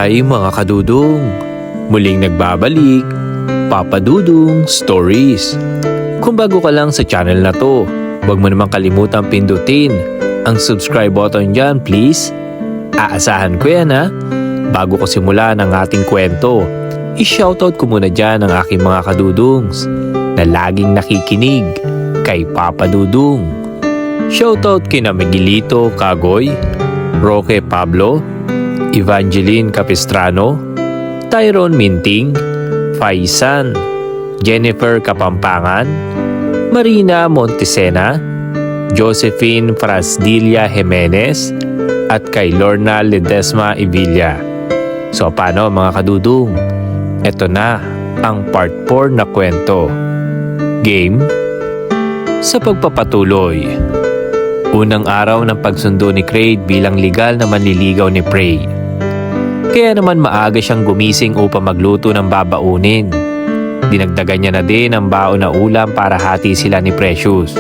Hi mga kadudong! Muling nagbabalik, Papa Dudong Stories. Kung bago ka lang sa channel na to, huwag mo naman kalimutang pindutin ang subscribe button dyan please. Aasahan ko yan ha. Bago ko simulan ang ating kwento, i-shoutout ko muna dyan ang aking mga kadudungs na laging nakikinig kay Papa Dudong. Shoutout kina Miguelito Kagoy, Roque Pablo, Evangeline Capistrano, Tyrone Minting, Faisan, Jennifer Kapampangan, Marina Montesena, Josephine Frasdilla Jimenez, at kay Lorna Ledesma Evilla. So paano mga kadudong? Ito na ang part 4 na kwento. Game? Sa pagpapatuloy. Unang araw ng pagsundo ni Craig bilang legal na manliligaw ni Prey. Kaya naman maaga siyang gumising upang magluto ng babaunin. Dinagdagan niya na din ang baon na ulam para hati sila ni Precious.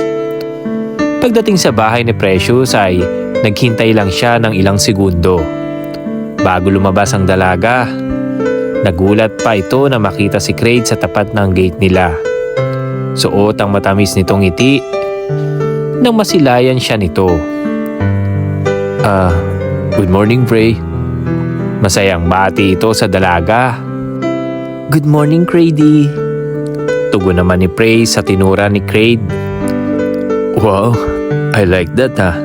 Pagdating sa bahay ni Precious ay naghintay lang siya ng ilang segundo. Bago lumabas ang dalaga, nagulat pa ito na makita si Craig sa tapat ng gate nila. Suot ang matamis nitong ngiti nang masilayan siya nito. Good morning, Prey. Masayang bati ito sa dalaga. Good morning, Craidy. Tugon naman ni Prey sa tinura ni Craig. Wow, I like that ha.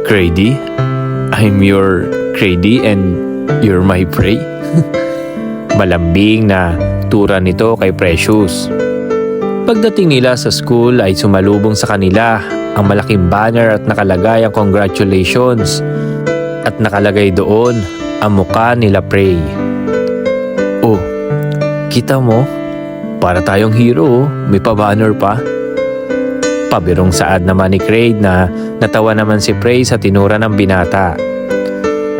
Craidy, I'm your Craidy and you're my Prey. Malambing na tura nito kay Precious. Pagdating nila sa school ay sumalubong sa kanila ang malaking banner at nakalagay ang congratulations at nakalagay doon ang mukha nila Prey. Oh, kita mo? Para tayong hero, may pa-banner pa. Pabirong saad naman ni Craig na natawa naman si Prey sa tinura ng binata.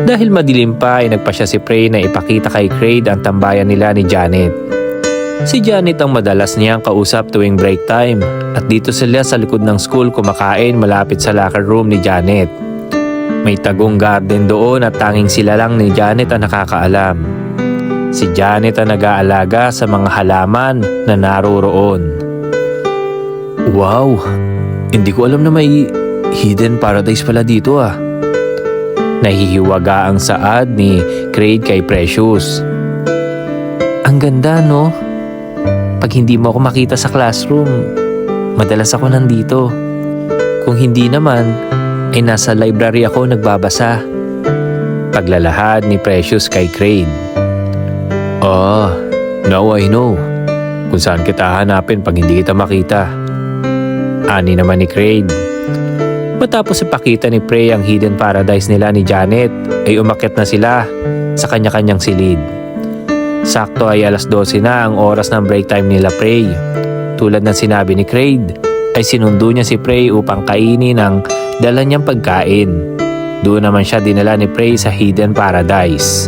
Dahil madilim pa ay nagpasya si Prey na ipakita kay Craig ang tambayan nila ni Janet. Si Janet ang madalas niyang kausap tuwing break time at dito sila sa likod ng school kumakain malapit sa locker room ni Janet. May tagong garden doon at tanging sila lang ni Janet ang nakakaalam. Si Janet ang nag-aalaga sa mga halaman na naroroon. Wow! Hindi ko alam na may hidden paradise pala dito ah. Nahihiwaga ang saad ni Craig kay Precious. Ang ganda no? Pag hindi mo ako makita sa classroom, madalas ako nandito. Kung hindi naman, ay nasa library ako nagbabasa. Paglalahad ni Precious kay Craig. Now I know kung saan kita hanapin pag hindi kita makita. Ani naman ni Craig. Matapos ipakita ni Prey ang hidden paradise nila ni Janet, ay umakyat na sila sa kanya-kanyang silid. Sakto ay alas 12 na ang oras ng break time nila Prey. Tulad ng sinabi ni Craig, ay sinundo niya si Prey upang kainin ang dala niyang pagkain. Doon naman siya dinala ni Prey sa hidden paradise.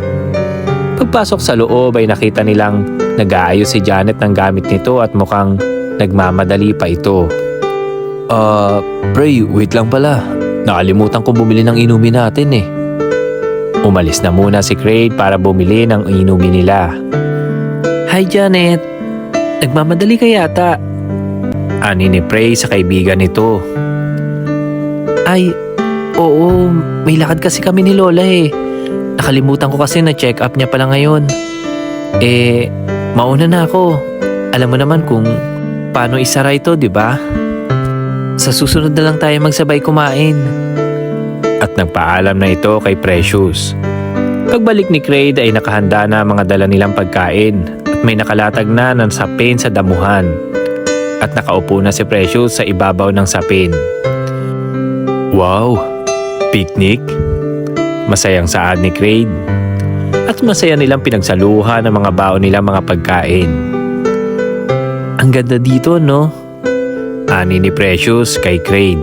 Pagpasok sa loob ay nakita nilang nag-aayos si Janet ng gamit nito at mukhang nagmamadali pa ito. Prey, wait lang pala. Nakalimutan ko bumili ng inumin natin eh. Umalis na muna si Craig para bumili ng inumin nila. Hi Janet, nagmamadali ka yata. Ani ni Prey sa kaibigan nito. Ay, oo, may lakad kasi kami ni Lola eh. Nakalimutan ko kasi na check up niya pala ngayon. Mauna na ako. Alam mo naman kung paano isara ito, di ba? Sa susunod na lang tayo magsabay kumain. At nagpaalam na ito kay Precious. Pagbalik ni Craig ay nakahanda na ang mga dala nilang pagkain at may nakalatag na ng sapin sa damuhan. At nakaupo na si Precious sa ibabaw ng sapin. Wow! Picnic? Masayang saad ni Craig. At masaya nilang pinagsaluhan ang mga baon nilang mga pagkain. Ang ganda dito, no? Ani ni Precious kay Craig.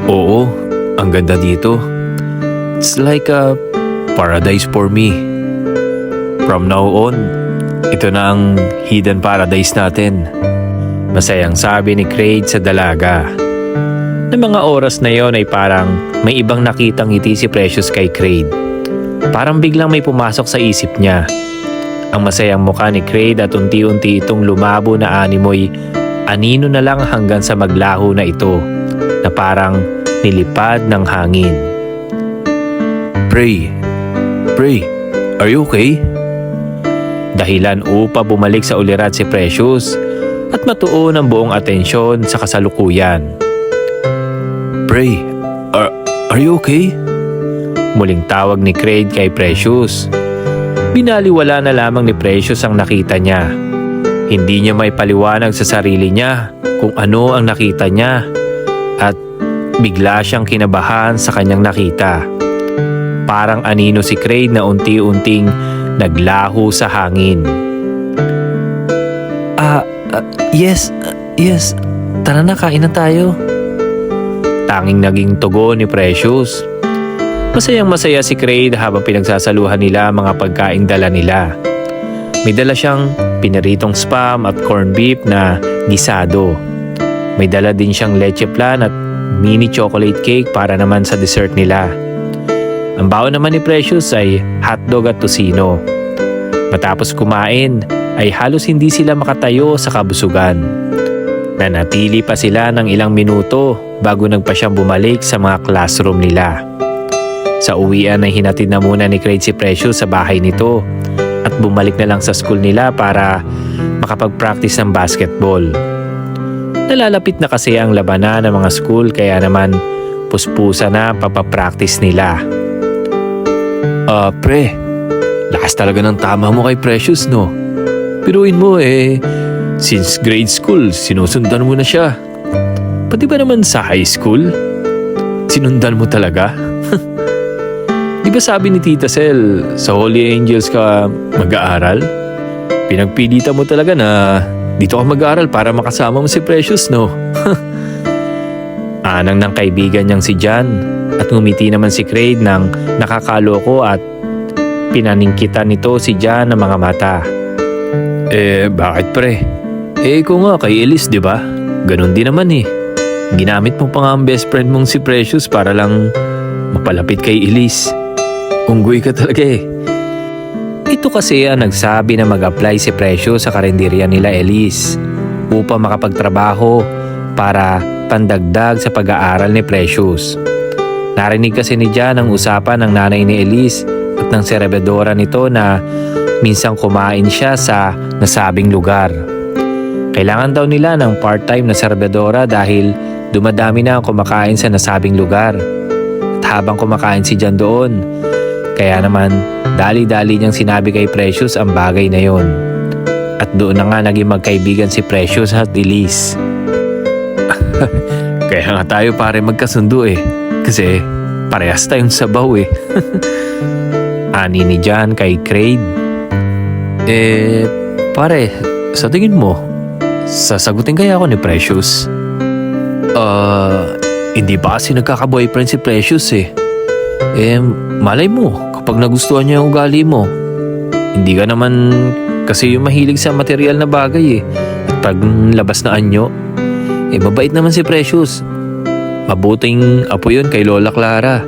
Oo, ang ganda dito. It's like a paradise for me. From now on, ito na ang hidden paradise natin. Masayang sabi ni Craig sa dalaga. Ng mga oras na yon ay parang may ibang nakitang ngiti si Precious kay Craig. Parang biglang may pumasok sa isip niya. Ang masayang mukha ni Craig at unti-unti itong lumabo na animoy anino na lang hanggang sa maglaho na ito na parang nilipad ng hangin. Pray, are you okay? Dahilan upa bumalik sa ulirat si Precious at matuon ang buong atensyon sa kasalukuyan. Pray, are you okay? Muling tawag ni Craig kay Precious. Binaliwala na lamang ni Precious ang nakita niya. Hindi niya may paliwanag sa sarili niya kung ano ang nakita niya at bigla siyang kinabahan sa kanyang nakita. Parang anino si Craig na unti-unting naglaho sa hangin. Yes, tara na, kain na tayo. Tanging naging tugon ni Precious. Masayang masaya si Craig habang pinagsasaluhan nila ang mga pagkaing dala nila. May dala siyang piniritong spam at corned beef na gisado. May dala din siyang leche flan at mini chocolate cake para naman sa dessert nila. Ang baon naman ni Precious ay hotdog at tocino. Matapos kumain ay halos hindi sila makatayo sa kabusugan. Nanatili pa sila ng ilang minuto bago nagpasyang bumalik sa mga classroom nila. Sa uwian ay hinatid na muna ni Craig si Precious sa bahay nito at bumalik na lang sa school nila para makapag-practice ng basketball. Nalalapit na kasi ang labanan ng mga school kaya naman puspusa na ang papapractice nila. Pre, lakas talaga ng tama mo kay Precious, no? Piruin mo since grade school, sinusundan mo na siya. Pati ba naman sa high school? Sinundan mo talaga? Di ba sabi ni Tita Sel, sa Holy Angels ka mag-aaral? Pinagpilitan mo talaga na dito ka mag-aaral para makasama mo si Precious, no? Anang ng kaibigan niyang si John at ngumiti naman si Craig nang nakakaloko at pinaningkitan nito si John ng mga mata. Bakit pre? Ikaw nga kay Elise, di ba? Ganon din naman Ginamit mo pa nga ang best friend mong si Precious para lang mapalapit kay Elise. Unggoy ka talaga Ito kasi ang nagsabi na mag-apply si Precious sa karinderya nila Elise upang makapagtrabaho para pandagdag sa pag-aaral ni Precious. Narinig kasi ni Jan ang usapan ng nanay ni Elise at ng serbedora nito na minsan kumain siya sa nasabing lugar. Kailangan daw nila ng part-time na serbedora dahil dumadami na ang kumakain sa nasabing lugar. At habang kumakain si Jan doon, kaya naman dali-dali niyang sinabi kay Precious ang bagay na yon. At doon na nga naging magkaibigan si Precious at Elise. Kaya nga tayo pare magkasundo kasi parehas tayong sabaw Ani ni John kay Craig. Pare, sa tingin mo, sasagutin kaya ako ni Precious? Hindi ba kasi nagkaka-boyfriend si Precious malay mo kapag nagustuhan niya yung ugali mo. Hindi ka naman kasi yung mahilig sa material na bagay At pag labas na anyo, mabait naman si Precious. Mabuting apo yun kay Lola Clara.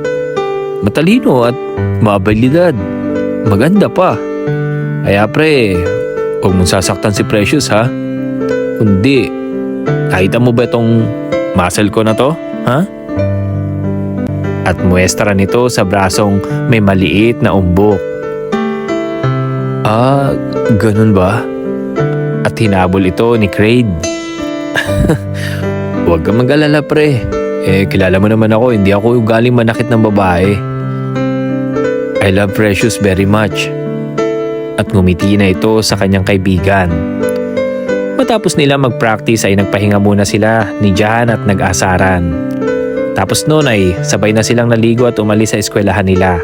Matalino at maabilidad. Maganda pa. Kaya pre, huwag mong sasaktan si Precious ha. Kundi, nakita mo ba itong muscle ko na to? Ha? At muestra nito sa brasong may maliit na umbok. Ganun ba? At hinabol ito ni Craig. Huwag kang mag-alala pre. Kilala mo naman ako, hindi ako galing manakit ng babae. I love Precious very much. At ngumiti na ito sa kanyang kaibigan. Matapos nila mag-practice ay nagpahinga muna sila ni Jan at nag-asaran. Tapos noon ay sabay na silang naligo at umalis sa eskwelahan nila.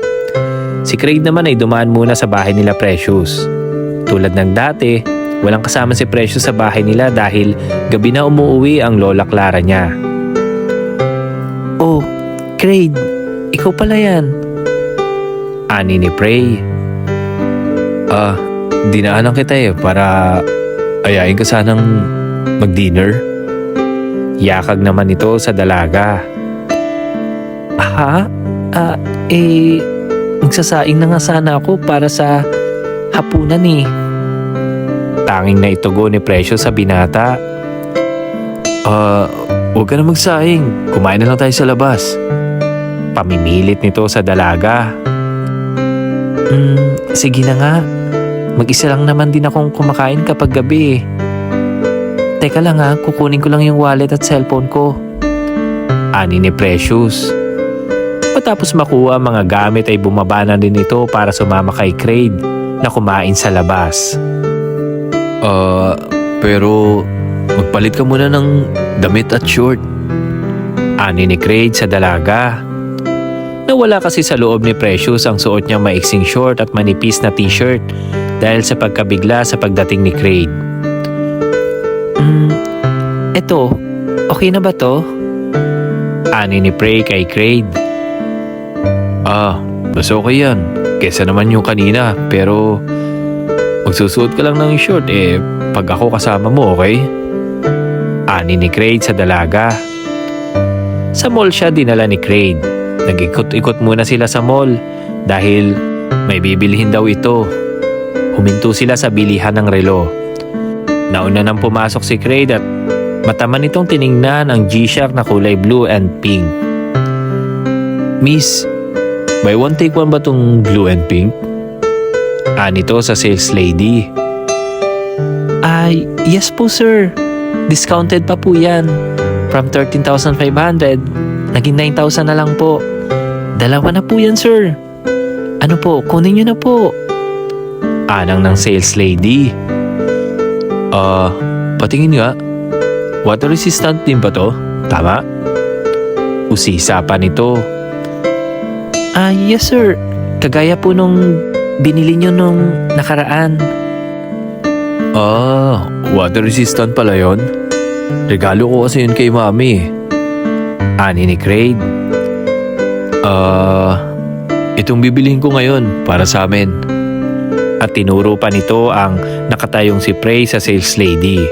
Si Craig naman ay dumaan muna sa bahay nila Precious. Tulad ng dati, walang kasama si Precious sa bahay nila dahil gabi na umuwi ang Lola Clara niya. Oh, Craig, ikaw pala yan. Ani ni Prey. Dinaanan kita para ayain ka sanang mag-dinner. Yakag naman ito sa dalaga. magsasaing na nga sana ako para sa hapunan eh. Tanging na itugo ni Precious sa binata. Huwag ka na magsaing. Kumain na lang tayo sa labas. Pamimilit nito sa dalaga. Sige na nga. Mag-isa lang naman din akong kumakain kapag gabi eh. Teka lang ha, kukunin ko lang yung wallet at cellphone ko. Ani ni Precious. Matapos makuha ang mga gamit ay bumaba na din ito para sumama kay Craig na kumain sa labas. Pero magpalit ka muna ng damit at short. Ani ni Craig sa dalaga. Nawala kasi sa loob ni Precious ang suot niyang maiksing short at manipis na t-shirt dahil sa pagkabigla sa pagdating ni Craig. Eto, okay na ba to? Ani ni Prey kay Craig. Mas okay yan. Kesa naman yung kanina, pero magsusuot ka lang ng short pag ako kasama mo, okay? Ani ni Craig sa dalaga. Sa mall siya dinala ni Craig. Nag-ikot-ikot muna sila sa mall dahil may bibilihin daw ito. Huminto sila sa bilihan ng relo. Nauna nang pumasok si Craig at mataman nitong tiningnan ang G-Shock na kulay blue and pink. Miss, buy one take one ba tong blue and pink? Anito sa sales lady. Yes po sir. Discounted pa po yan. From 13,500, naging 9,000 na lang po. Dalawa na po yan sir. Ano po, kunin nyo na po. Anang ng sales lady. Patingin nga. Water resistant din ba to? Tama? Usisa pa nito. Yes sir. Kagaya po nung binili nyo nung nakaraan. Water resistant pala yon. Regalo ko kasi yun kay mami. Ani ni Craig. Itong bibilihin ko ngayon para sa amin. At tinuro pa nito ang nakatayong si Prey sa sales lady.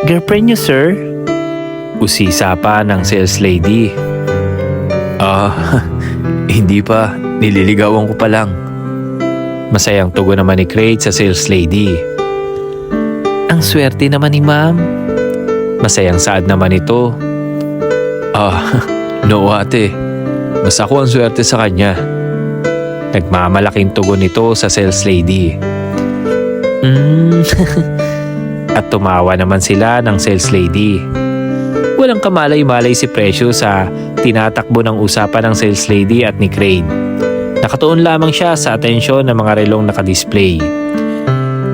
Girlfriend niyo sir? Usisa pa ng sales lady. Hindi pa. Nililigawan ko pa lang. Masayang tugon naman ni Craig sa sales lady. Ang swerte naman ni ma'am. Masayang saad naman ito. No ate. Mas ako ang swerte sa kanya. Nagmamalaking tugon nito sa sales lady. At tumawa naman sila ng sales lady. Walang kamalay-malay si Precious sa tinatakbo ng usapan ng sales lady at ni Craig. Nakatuon lamang siya sa atensyon ng mga relong nakadisplay.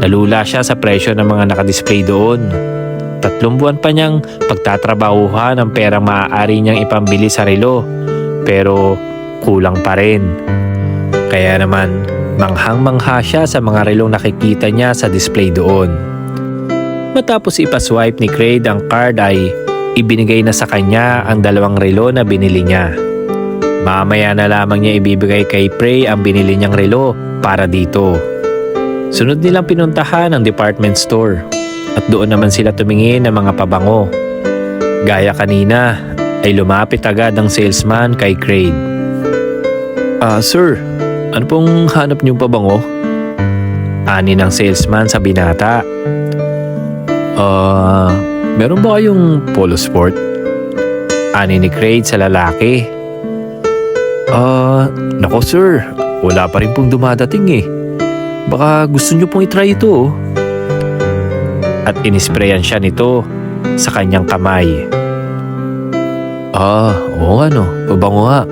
Nalula siya sa presyo ng mga nakadisplay doon. 3 buwan pa niyang pagtatrabahuhan ang perang maaari niyang ipambili sa relo. Pero kulang pa rin. Kaya naman manghang-mangha siya sa mga relong nakikita niya sa display doon. Matapos ipaswipe ni Craig ang card ay ibinigay na sa kanya ang 2 relo na binili niya. Mamaya na lamang niya ibibigay kay Prey ang binili niyang relo para dito. Sunod nilang pinuntahan ang department store at doon naman sila tumingin ng mga pabango. Gaya kanina ay lumapit agad ang salesman kay Craig. Sir, ano pong hanap niyong pabango? Ani ng salesman sa binata. Meron ba kayong polo sport? Ani ni Craig sa lalaki. Nako sir, wala pa rin pong dumadating eh. Baka gusto niyo pong itry ito. At inisprayan siya nito sa kanyang kamay. Oo nga no, pabango nga.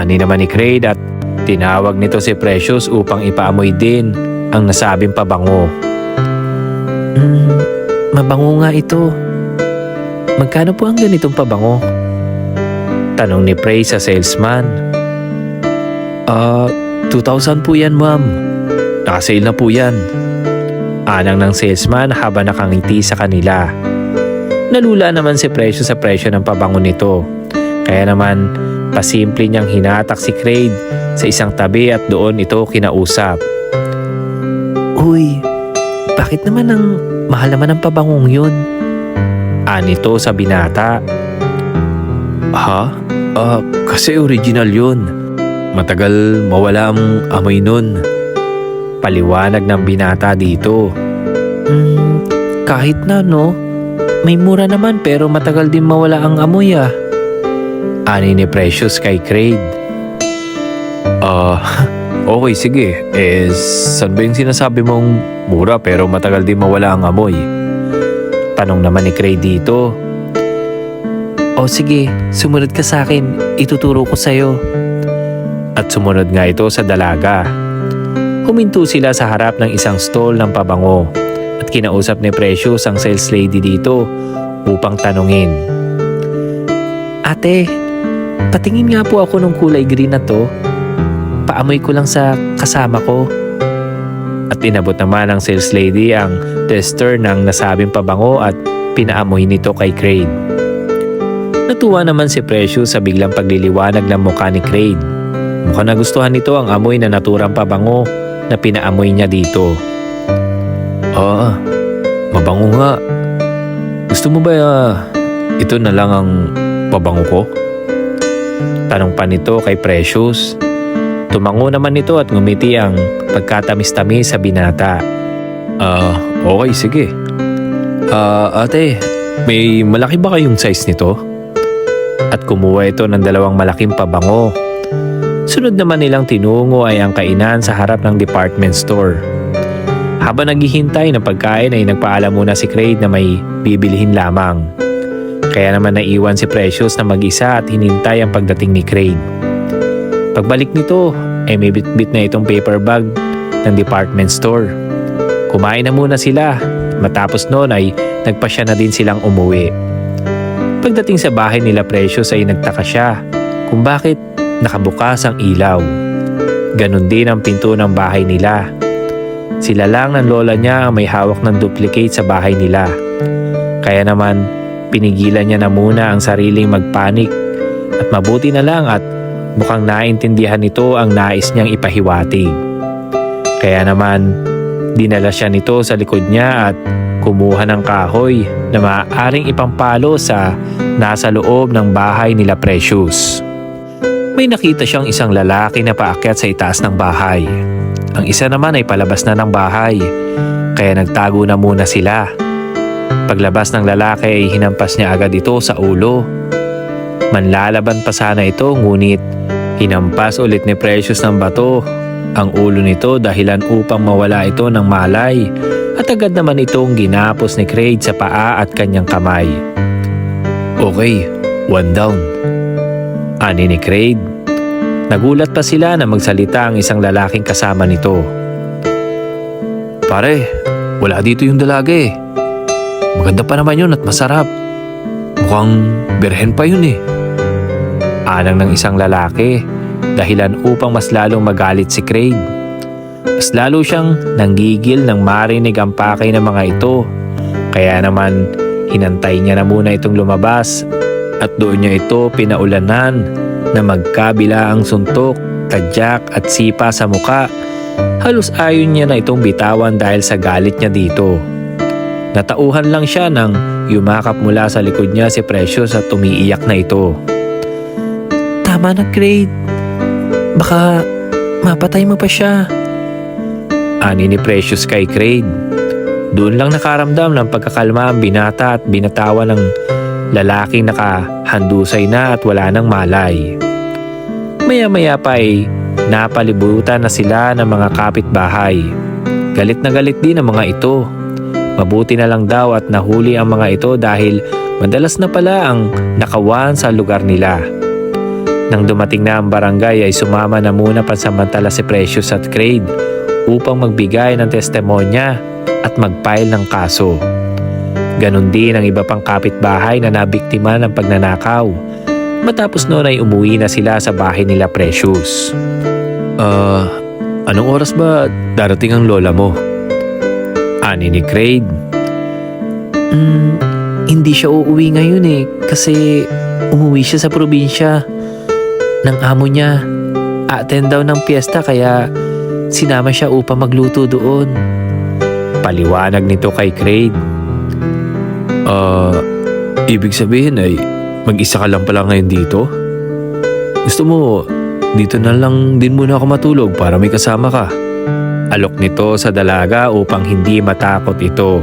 Ani naman ni Craig at tinawag nito si Precious upang ipaamoy din ang nasabing pabango. Mabango nga ito. Magkano po ang ganitong pabango? Tanong ni Prey sa salesman. 2,000 po yan ma'am. Nakasale na po yan. Anang ng salesman habang nakangiti sa kanila. Nalula naman si Precious sa presyo ng pabango nito. Kaya naman pasimple niyang hinatak si Craig sa isang tabi at doon ito kinausap. Uy, bakit naman ang mahal naman ang pabangong yun? Anito sa binata. Ha? Kasi original yun. Matagal mawala ang amoy nun. Paliwanag ng binata dito. Kahit na no, may mura naman pero matagal din mawala ang amoy ah. Ani ni Precious kay Craig. Okay sige. Saan ba yung sinasabi mong mura pero matagal din mawala ang amoy? Tanong naman ni Craig dito. O sige, sumunod ka sa akin, ituturo ko sa'yo. At sumunod nga ito sa dalaga. Huminto sila sa harap ng isang stall ng pabango at kinausap ni Precious ang sales lady dito upang tanungin. Ate, patingin nga po ako ng kulay green na to. Paamoy ko lang sa kasama ko. At inabot naman ng sales lady ang tester ng nasabing pabango at pinaamoy nito kay Craig. Natuwa naman si Precious sa biglang pagliliwanag ng mukha ni Craig. Mukhang nagustuhan nito ang amoy na naturang pabango na pinaamoy niya dito. Mabango nga. Gusto mo ba ito na lang ang pabango ko? Tanong pa nito kay Precious. Tumango naman nito at ngumiti ang pagkatamis-tamis sa binata. Okay sige. Ate, may malaki ba kayong size nito? At kumuha ito ng 2 malaking pabango. Sunod naman nilang tinungo ay ang kainan sa harap ng department store. Habang naghihintay ng pagkain ay nagpaalam muna si Craig na may bibilihin lamang. Kaya naman naiwan si Precious na mag-isa at hinintay ang pagdating ni Craig. Pagbalik nito ay may bitbit na itong paper bag ng department store. Kumain na muna sila. Matapos noon ay nagpasya na din silang umuwi. Pagdating sa bahay nila Precious ay nagtaka siya kung bakit nakabukas ang ilaw. Ganon din ang pinto ng bahay nila. Sila lang ng lola niya ang may hawak ng duplicate sa bahay nila. Kaya naman pinigilan niya na muna ang sariling magpanik at mabuti na lang at mukhang naintindihan nito ang nais niyang ipahiwatig. Kaya naman dinala siya nito sa likod niya at kumuha ng kahoy na maaaring ipampalo sa nasa loob ng bahay nila Precious. May nakita siyang isang lalaki na paakyat sa itaas ng bahay. Ang isa naman ay palabas na ng bahay, kaya nagtago na muna sila. Paglabas ng lalaki ay hinampas niya agad ito sa ulo. Manlalaban pa sana ito ngunit hinampas ulit ni Precious ng bato ang ulo nito dahilan upang mawala ito ng malay. At agad naman itong ginapos ni Craig sa paa at kanyang kamay. Okay, 1 down. Ani ni Craig. Nagulat pa sila na magsalita ang isang lalaking kasama nito. Pare, wala dito yung dalaga eh. Maganda pa naman yun at masarap. Mukhang birhen pa yun eh. Anang ng isang lalaki dahilan upang mas lalong magalit si Craig. Mas lalo siyang nanggigil nang marinig ang pakay ng mga ito. Kaya naman hinantay niya na muna itong lumabas at doon niya ito pinaulanan na magkabila ang suntok, tadyak at sipa sa muka. Halos ayon niya na itong bitawan dahil sa galit niya dito. Natauhan lang siya nang yumakap mula sa likod niya si Precious at umiiyak na ito. Tama na Craig, baka mapatay mo pa siya. Ani ni Precious kay Craig. Doon lang nakaramdam ng pagkakalma ang binata at binatawan ng lalaking nakahandusay na at wala nang malay. Maya-maya pa ay napalibutan na sila ng mga kapitbahay. Galit na galit din ang mga ito. Mabuti na lang daw at nahuli ang mga ito dahil madalas na pala ang nakawan sa lugar nila. Nang dumating na ang barangay ay sumama na muna pansamantala si Precious at Craig upang magbigay ng testimonya at mag-file ng kaso. Ganon din ang iba pang kapitbahay na nabiktima ng pagnanakaw. Matapos noon ay umuwi na sila sa bahay nila Precious. Anong oras ba darating ang lola mo? Ani ni Craig. Hindi siya uuwi ngayon eh kasi umuwi siya sa probinsya. Ng amo niya, attend daw ng piyesta kaya sinama siya upang magluto doon. Paliwanag nito kay Craig. Ibig sabihin ay mag-isa ka lang pala ngayon dito? gusto mo, dito na lang din muna ako matulog para may kasama ka. Alok nito sa dalaga upang hindi matakot ito.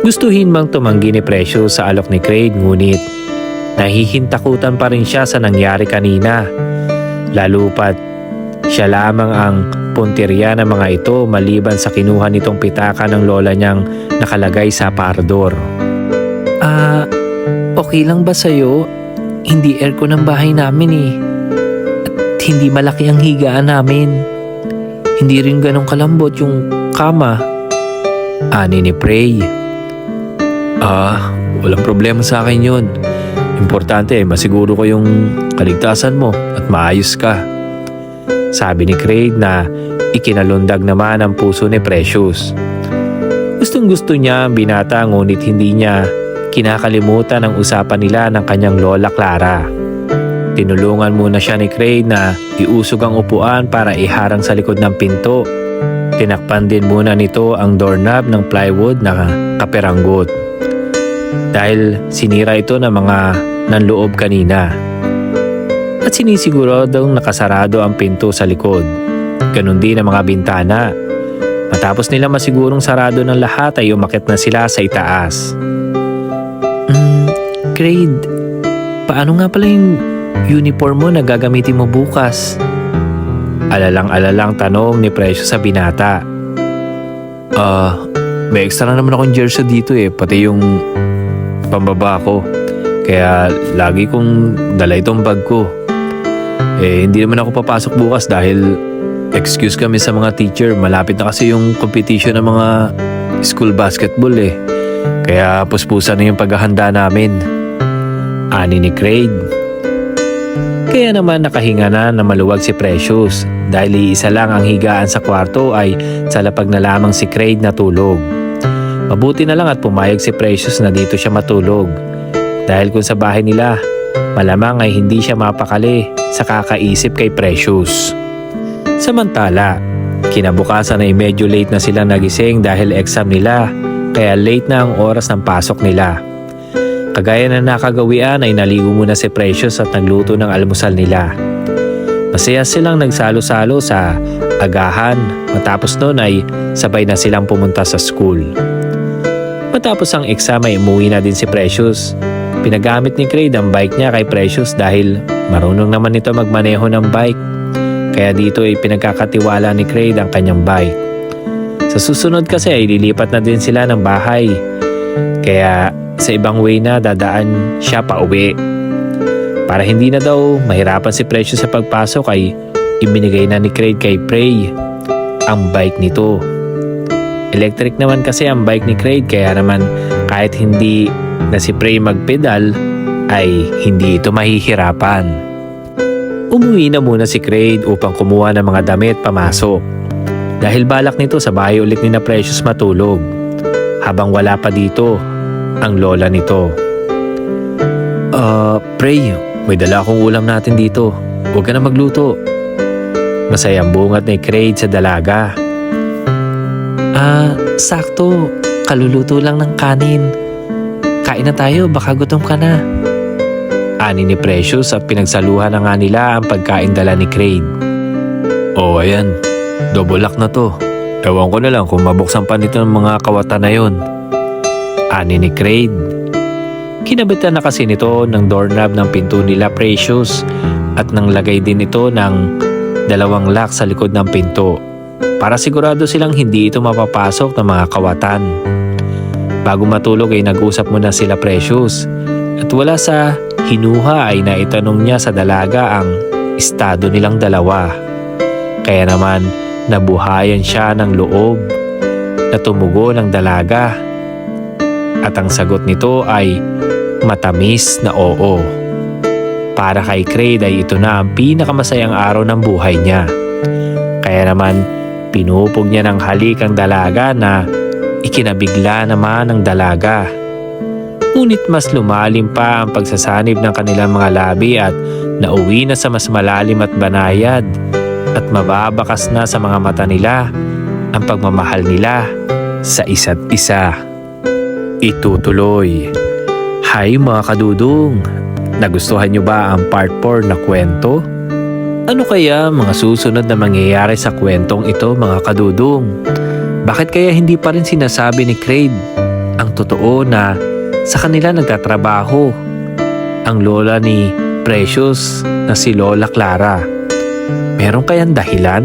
Gustuhin mang tumanggi ni Precious sa alok ni Craig ngunit nahihintakutan pa rin siya sa nangyari kanina. Lalo pat siya lamang ang puntirya ng mga ito maliban sa kinuha nitong pitaka ng lola niyang nakalagay sa aparador. Okay lang ba sa'yo? Hindi aircon ang bahay namin eh. At hindi malaki ang higaan namin. Hindi rin ganong kalambot yung kama. Ani ni Prey. Walang problema sa akin yun. Importante masiguro ko yung kaligtasan mo at maayos ka. Sabi ni Craig na ikinalundag naman ang puso ni Precious. Gustong gusto niya ang binata ngunit hindi niya kinakalimutan ang usapan nila ng kanyang lola Clara. Tinulungan muna siya ni Craig na iusog ang upuan para iharang sa likod ng pinto. Tinakpan din muna nito ang doorknob ng plywood na kaperanggot. Dahil sinira ito ng mga nanloob kanina. At sinisiguradong nakasarado ang pinto sa likod. Ganon din ang mga bintana. Matapos nila masigurong sarado ng lahat ay umakyat na sila sa itaas. Craig, paano nga pala yung uniform mo na gagamitin mo bukas? Alalang-alalang tanong ni Precious sa binata. May extra na naman akong jersey dito pati yung pambaba ko. Kaya lagi kong dala itong bag ko. Hindi naman ako papasok bukas dahil excuse kami sa mga teacher. Malapit na kasi yung competition ng mga school basketball Kaya puspusan na yung paghahanda namin. Ani ni Craig. Kaya naman nakahinga na maluwag si Precious dahil iisa lang ang higaan sa kwarto ay sa lapag na lamang si Craig na tulog. Mabuti na lang at pumayag si Precious na dito siya matulog dahil kung sa bahay nila malamang ay hindi siya mapakali sa kakaisip kay Precious. Samantala, kinabukasan ay medyo late na sila nagising dahil exam nila kaya late na ang oras ng pasok nila. Kagaya na nakagawian ay naligo muna si Precious at nagluto ng almusal nila. Masaya silang nagsalo-salo sa agahan matapos noon ay sabay na silang pumunta sa school. Matapos ang exam ay umuwi na din si Precious. Pinagamit ni Craig ang bike niya kay Precious dahil marunong naman ito magmaneho ng bike. Kaya dito ay pinagkakatiwala ni Craig ang kanyang bike. Sa susunod kasi ay lilipat na din sila ng bahay. Kaya sa ibang way na dadaan siya pa uwi. Para hindi na daw mahirapan si Precious sa pagpasok ay ibinigay na ni Craig kay Prey ang bike nito. Electric naman kasi ang bike ni Craig kaya naman kahit hindi na si Prey magpedal ay hindi ito mahihirapan. Umuwi na muna si Craig upang kumuha ng mga damit pamasok. Dahil balak nito sa bahay ulit ni na Precious matulog. Habang wala pa dito ang lola nito. Prey, may dala akong ulam natin dito. Huwag ka na magluto. Masayang bungat ni Craig sa dalaga. Sakto. Kaluluto lang ng kanin. Kain na tayo, baka gutom ka na. Ani ni Precious at pinagsaluhan na nga nila ang pagkain dala ni Craig. Ayan. Double lock na to. Ewan ko na lang kung mabuksan pa nito ng mga kawatan na yon. Ani ni Craig. Kinabitan na kasi nito ng doorknob ng pinto nila Precious at nang lagay din ito ng 2 lock sa likod ng pinto para sigurado silang hindi ito mapapasok ng mga kawatan. Bago matulog ay nag-usap muna sila Precious at wala sa hinuha ay naitanong niya sa dalaga ang estado nilang dalawa. Kaya naman nabuhayan siya ng loob na tumugo ng dalaga. At ang sagot nito ay matamis na oo. Para kay Craig ay ito na ang pinakamasayang araw ng buhay niya. Kaya naman pinupog niya ng halik ang dalaga na ikinabigla naman ng dalaga. Ngunit mas lumalim pa ang pagsasanib ng kanilang mga labi at nauwi na sa mas malalim at banayad at mababakas na sa mga mata nila ang pagmamahal nila sa isa't isa. Itutuloy. Hi mga kadudong! Nagustuhan nyo ba ang part 4 na kwento? Ano kaya mga susunod na mangyayari sa kwentong ito mga kadudong? Bakit kaya hindi pa rin sinasabi ni Craig ang totoo na sa kanila nagtatrabaho ang lola ni Precious na si Lola Clara? Meron kayang dahilan?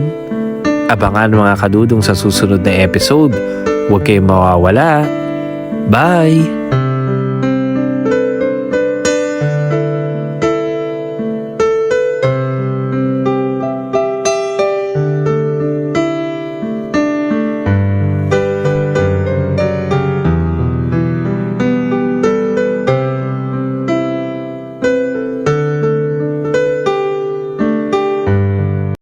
Abangan mga kadudong sa susunod na episode. Huwag kayong mawawala. Bye!